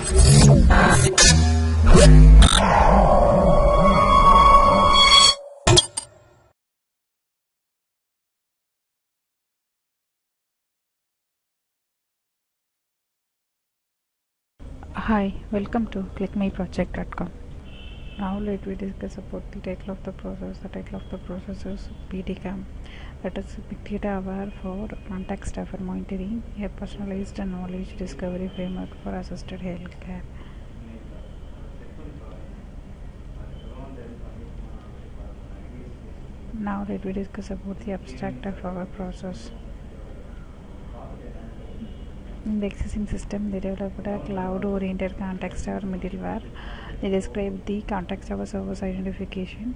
Hi, welcome to ClickMyProject.com. Now let we discuss about the title of the process. The title of the process is BDCAM, that is Big Data Aware for Context Aware Monitoring, a personalized knowledge discovery framework for assisted healthcare. Now let we discuss about the abstract of our process. In the existing system, they developed a cloud-oriented context-aware middleware. They described the context-aware service identification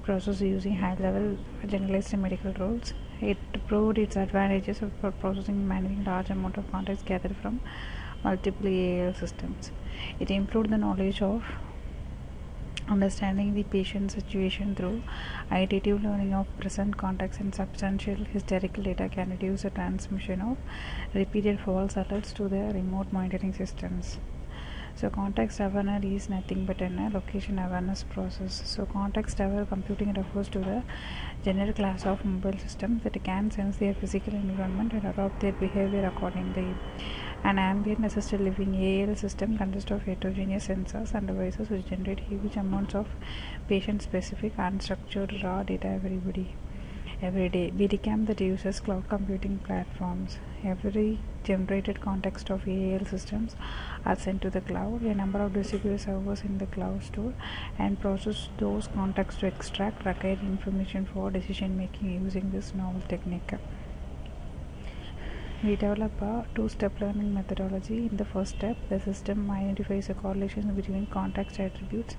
process using high-level generalized medical rules. It proved its advantages for processing and managing large amount of context gathered from multiple AAL systems. It improved the knowledge of understanding the patient's situation through iterative learning of present context and substantial historical data can reduce the transmission of repeated false alerts to the remote monitoring systems. So context awareness is nothing but a location awareness process. So context aware computing refers to the general class of mobile systems that can sense their physical environment and adopt their behavior accordingly. An ambient assisted living AAL system consists of heterogeneous sensors and devices which generate huge amounts of patient-specific unstructured raw data every day. BDCAM that uses cloud computing platforms. Every generated context of AAL systems are sent to the cloud. A number of distributed servers in the cloud store and process those contexts to extract required information for decision making using this novel technique. We develop a two-step learning methodology. In the first step, the system identifies the correlations between context attributes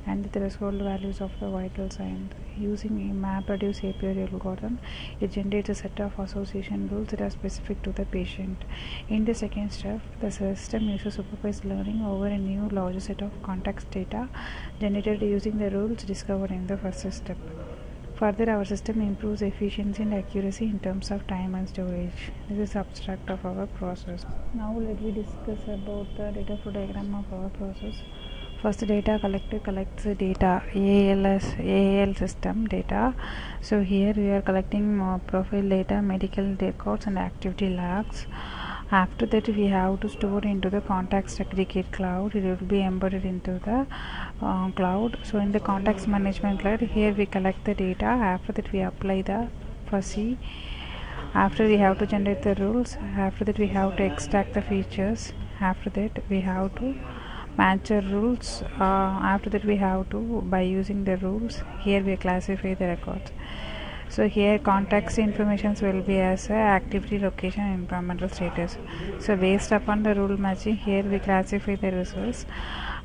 and the threshold values of the vital signs. Using a MapReduce API algorithm, it generates a set of association rules that are specific to the patient. In the second step, the system uses supervised learning over a new larger set of context data generated using the rules discovered in the first step. Further, our system improves efficiency and accuracy in terms of time and storage. This is abstract of our process. Now let me discuss about the data flow diagram of our process. First, data collector collects the data, AAL system data. So here we are collecting profile data, medical records and activity logs. After that, we have to store into the context aggregate cloud. It will be embedded into the cloud. So in the context management cloud, here we collect the data. After that, we apply the fuzzy. After we have to generate the rules. After that, we have to extract the features. After that, we have to match the rules. After that, we have to, by using the rules, here we classify the records. So here context information will be as a activity, location and environmental status. So based upon the rule matching, here we classify the results.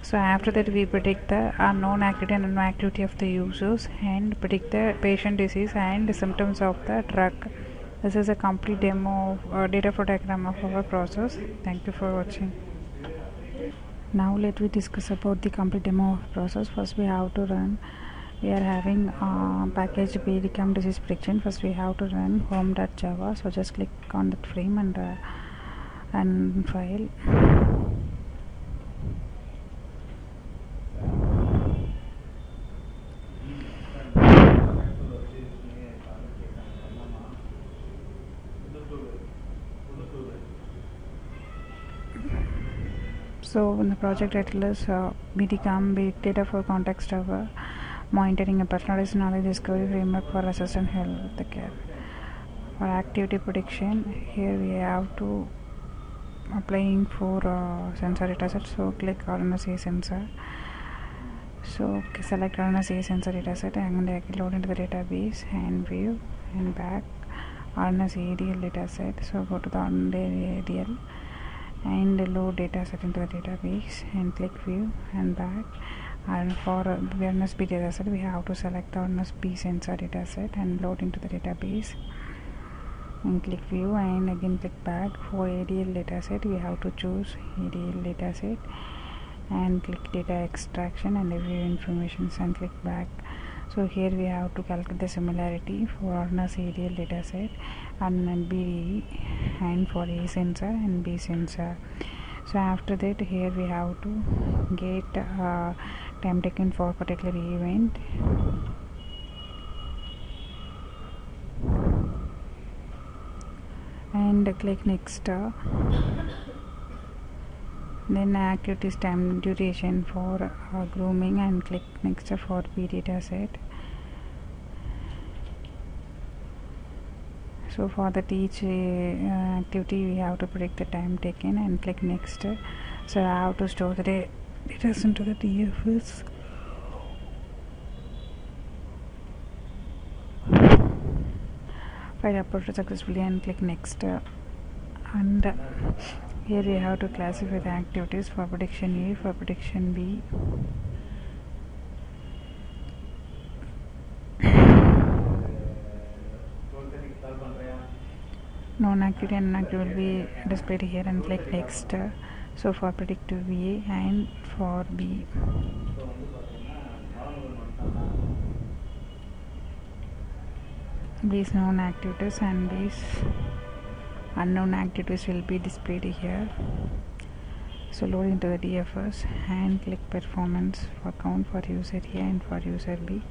So after that, we predict the unknown activity and unknown activity of the users and predict the patient disease and the symptoms of the drug. This is a complete demo of data flow diagram of our process. Thank you for watching. Now let me discuss about the complete demo of process. First we have to run, we are having package BDCAM disease prediction. First we have to run home.java. So just click on that frame and file. So in the project title is BDCAM, Big Data for Context Aware Monitoring, a personalized knowledge discovery framework for assistant healthcare. For activity prediction, here we have to applying for sensor dataset. So click Addons A sensor. So select Addons A sensor dataset and load into the database and view and back Addons ADL dataset. So go to the Addons ADL and load dataset into the database and click view and back. And for Addons B dataset, we have to select the Addons B sensor dataset and load into the database and click view and again click back. For ADL dataset, we have to choose ADL dataset and click data extraction and review information and click back. So here we have to calculate the similarity for Addons ADL dataset and BDE and for A sensor and B sensor. So after that, here we have to get time taken for particular event, and click next. Then activities time duration for grooming, and click next for P data set. So for that each activity we have to predict the time taken and click next. So I have to store the data into the DFS. File uploaded successfully and click next. And here we have to classify the activities for prediction A, for prediction B. Non-activity and inactive will be displayed here, and click next. So for predictive A and for B. These known activities and these unknown activities will be displayed here. So load into the DFS and click performance for count for user A and for user B.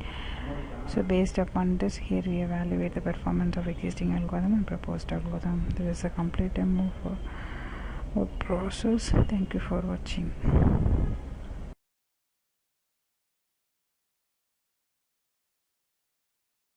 So based upon this, here we evaluate the performance of existing algorithm and proposed algorithm. This is a complete demo for our process. Thank you for watching.